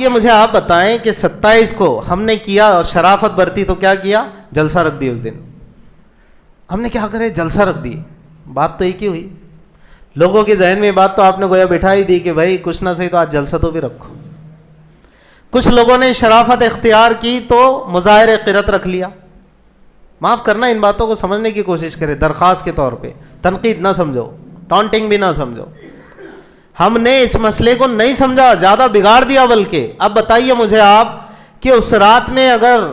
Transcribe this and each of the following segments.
یہ مجھے آپ بتائیں کہ 27 کو ہم نے کیا اور شرافت برتی تو کیا کیا؟ جلسہ رکھ دی. اس دن ہم نے کیا کرے؟ جلسہ رکھ دی. بات تو ایک ہی ہوئی. لوگوں کے ذہن میں بات تو آپ نے گویا بٹھا ہی دی کہ بھائی کچھ نہ صحیح تو آج جلسہ تو بھی رکھو. کچھ لوگوں نے شرافت اختیار کی تو مظاہر قرت رکھ لیا. معاف کرنا، ان باتوں کو سمجھنے کی کوشش کرے، درخواست کے طور پہ، تنقید نہ سمجھو، ٹانٹنگ بھی نہ سمجھو. ہم نے اس مسئلے کو نہیں سمجھا، زیادہ بگاڑ دیا بلکہ. اب بتائیے مجھے آپ کہ اس رات میں اگر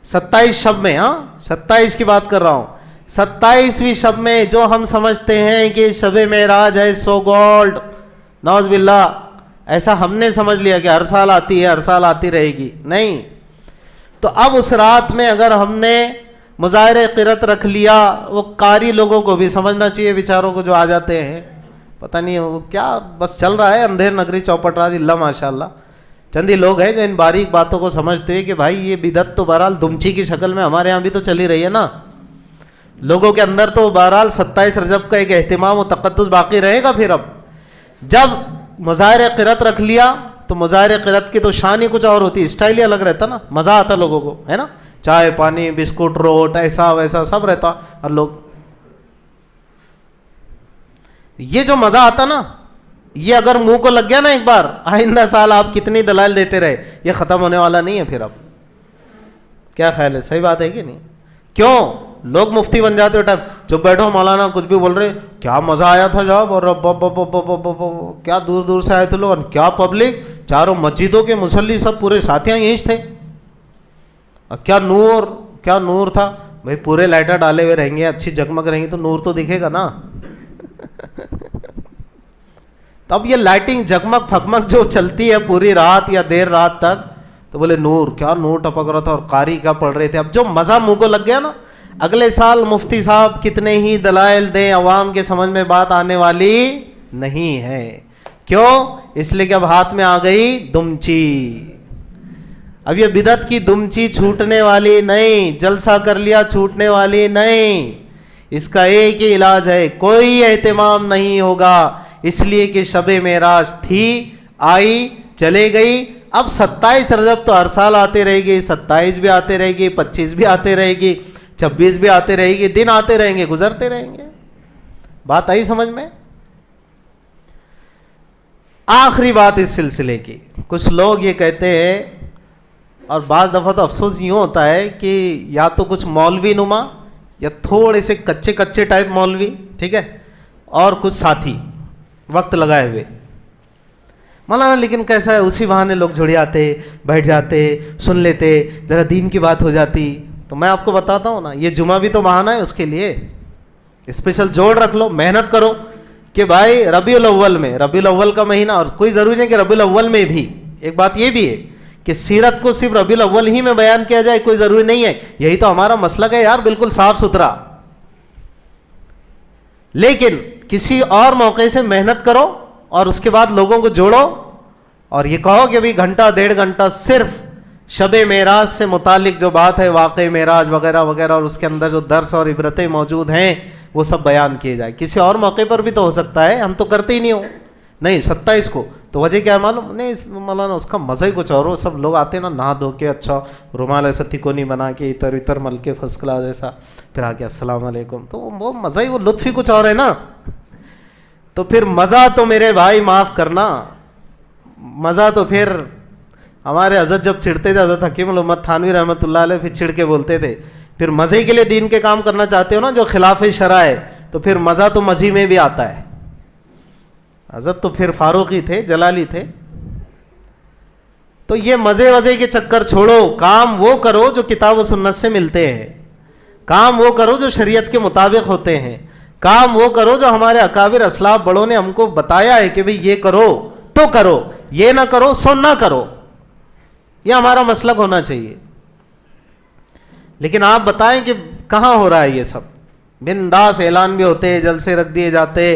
27 شب میں، 27 کی بات کر رہا ہوں، 27ویں شب میں جو ہم سمجھتے ہیں کہ شب معراج ہے، سو گالڈ، نعوذ باللہ، ایسا ہم نے سمجھ لیا کہ ہر سال آتی ہے، ہر سال آتی رہے گی. نہیں. تو اب اس رات میں اگر ہم نے مظاہر قرت رکھ لیا، وہ قاری لوگوں کو بھی سمجھنا چاہیے بیچاروں کو جو آ جاتے ہیں، پتہ نہیں وہ کیا بس چل رہا ہے، اندھیر نگری چوپٹ راج اللہ ماشاء اللہ. چند ہی لوگ ہیں جو ان باریک باتوں کو سمجھتے ہیں کہ بھائی یہ بدعت تو بہرحال دمچی کی شکل میں ہمارے ہاں بھی تو چلی رہی ہے نا. لوگوں کے اندر تو بہرحال 27 رجب کا ایک اہتمام و تقدس باقی رہے گا. پھر اب جب مظاہر قرت رکھ لیا تو مظاہر قرت کی تو شان ہی کچھ اور ہوتی، اسٹائل ہی الگ رہتا نا، مزہ آتا لوگوں کو، ہے نا. چائے پانی بسکٹ روٹ ایسا ویسا سب رہتا. اور لوگ یہ جو مزہ آتا نا، یہ اگر منہ کو لگ گیا نا ایک بار، آئندہ سال آپ کتنی دلائل دیتے رہے، یہ ختم ہونے والا نہیں ہے. پھر اب کیا خیال ہے؟ صحیح بات ہے کہ نہیں؟ کیوں لوگ مفتی بن جاتے ہو ٹائم جو بیٹھو مولانا کچھ بھی بول رہے، کیا مزہ آیا تھا جب، اور کیا دور دور سے آئے تھے لوگ، اور کیا پبلک، چاروں مسجدوں کے مصلی سب پورے ساتھیاں یہیں تھے، اور کیا نور تھا. بھائی پورے لائٹر ڈالے ہوئے رہیں گے، اچھی جگمگ رہیں گی تو نور تو دکھے گا نا. تو اب یہ لائٹنگ جگمگ پھگمگ جو چلتی ہے پوری رات یا دیر رات تک، تو بولے نور، کیا نور ٹپک رہا تھا، اور قاری کیا پڑھ رہے تھے. اب جو مزہ منہ کو لگ گیا نا، اگلے سال مفتی صاحب کتنے ہی دلائل دیں، عوام کے سمجھ میں بات آنے والی نہیں ہے. کیوں؟ اس لیے کہ اب ہاتھ میں آ گئی دمچی. اب یہ بدعت کی دمچی چھوٹنے والی نہیں، جلسہ کر لیا چھوٹنے والی نہیں. اس کا ایک ہی علاج ہے، کوئی اہتمام نہیں ہوگا، اس لیے کہ شب معراج تھی، آئی، چلے گئی. اب 27 رجب تو ہر سال آتے رہے گی، 27 بھی آتے رہے گی، 25 بھی آتے رہے گی، 26 بھی آتے رہے گی، دن آتے رہیں گے، گزرتے رہیں گے. بات آئی سمجھ میں؟ آخری بات اس سلسلے کی، کچھ لوگ یہ کہتے ہیں، اور بعض دفعہ تو افسوس یوں ہوتا ہے کہ یا تو کچھ مولوی نما یا تھوڑے سے کچے ٹائپ مولوی، ٹھیک ہے، اور کچھ ساتھی وقت لگائے ہوئے، مولانا لیکن کیسا ہے، اسی بہانے لوگ جڑے آتے، بیٹھ جاتے، سن لیتے، ذرا دین کی بات ہو جاتی. تو میں آپ کو بتاتا ہوں نا، یہ جمعہ بھی تو بہانہ ہے اس کے لیے. اسپیشل جوڑ رکھ لو، محنت کرو کہ بھائی ربیع الاول میں، ربیع الاول کا مہینہ، اور کوئی ضروری نہیں کہ ربیع الاول میں بھی، ایک بات یہ بھی ہے کہ سیرت کو صرف ربیع الاول ہی میں بیان کیا جائے، کوئی ضروری نہیں ہے. یہی تو ہمارا مسلک ہے یار، بالکل صاف ستھرا. لیکن کسی اور موقع سے محنت کرو اور اس کے بعد لوگوں کو جوڑو، اور یہ کہو کہ بھی گھنٹہ 1.5 گھنٹہ صرف شب معراج سے متعلق جو بات ہے، واقع معراج وغیرہ وغیرہ، اور اس کے اندر جو درس اور عبرتیں موجود ہیں وہ سب بیان کیے جائے. کسی اور موقع پر بھی تو ہو سکتا ہے، ہم تو کرتے ہی نہیں ہو. نہیں 27 کو تو وجہ کیا ہے معلوم نہیں، مولانا اس کا مزہ ہی کچھ اور ہو. سب لوگ آتے ہیں نا نہا دھو کے، اچھا رومال ایسا تکونی بنا کے، اتر اتر مل کے فرسٹ کلاس ایسا، پھر آ کے السلام علیکم، تو وہ مزہ ہی، وہ لطف ہی کچھ اور ہے نا. تو پھر مزہ تو میرے بھائی معاف کرنا، مزہ تو پھر ہمارے حضرت جب چڑھتے تھے، حضرت حکیم الامت تھانوی رحمۃ اللہ علیہ، پھر چڑھ کے بولتے تھے، پھر مزے کے لیے دین کے کام کرنا چاہتے ہو نا جو خلاف شرع ہے، تو پھر مزہ تو مزی میں بھی آتا ہے. حضرت تو پھر فاروقی تھے، جلالی تھے. تو یہ مزے وزے کے چکر چھوڑو، کام وہ کرو جو کتاب و سنت سے ملتے ہیں، کام وہ کرو جو شریعت کے مطابق ہوتے ہیں، کام وہ کرو جو ہمارے اکابر اسلاف بڑوں نے ہم کو بتایا ہے کہ بھئی یہ کرو تو کرو، یہ نہ کرو سو نہ کرو. یہ ہمارا مسلک ہونا چاہیے. لیکن آپ بتائیں کہ کہاں ہو رہا ہے یہ سب؟ بنداس اعلان بھی ہوتے، جلسے رکھ دیے جاتے،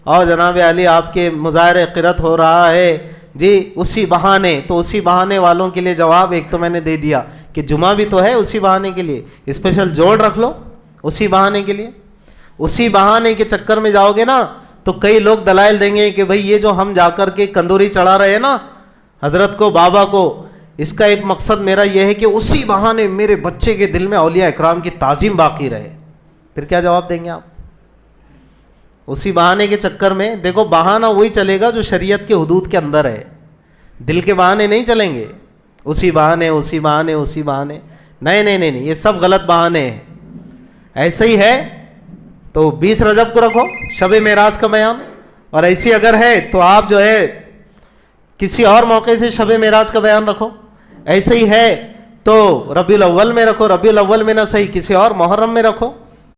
اور جناب علی آپ کے مظاہر قرت ہو رہا ہے جی اسی بہانے. تو اسی بہانے والوں کے لیے جواب ایک تو میں نے دے دیا کہ جمعہ بھی تو ہے اسی بہانے کے لیے، اسپیشل جوڑ رکھ لو اسی بہانے کے لیے. اسی بہانے کے چکر میں جاؤ گے نا تو کئی لوگ دلائل دیں گے کہ بھئی یہ جو ہم جا کر کے کندوری چڑھا رہے ہیں نا، حضرت کو، بابا کو، اس کا ایک مقصد میرا یہ ہے کہ اسی بہانے میرے بچے کے دل میں اولیاء اکرام کی تعظیم باقی رہے. پھر کیا جواب دیں گے آپ؟ اسی بہانے کے چکر میں دیکھو، بہانہ وہی چلے گا جو شریعت کے حدود کے اندر ہے. دل کے بہانے نہیں چلیں گے، اسی بہانے اسی بہانے اسی بہانے، نہیں نہیں نہیں نہیں، یہ سب غلط بہانے ہیں. ایسے ہی ہے تو 20 رجب کو رکھو شب معراج کا بیان، اور ایسی اگر ہے تو آپ جو ہے کسی اور موقع سے شب معراج کا بیان رکھو. ایسے ہی ہے تو ربیع الاول میں رکھو، ربیع الاول میں نہ صحیح کسی اور محرم میں رکھو.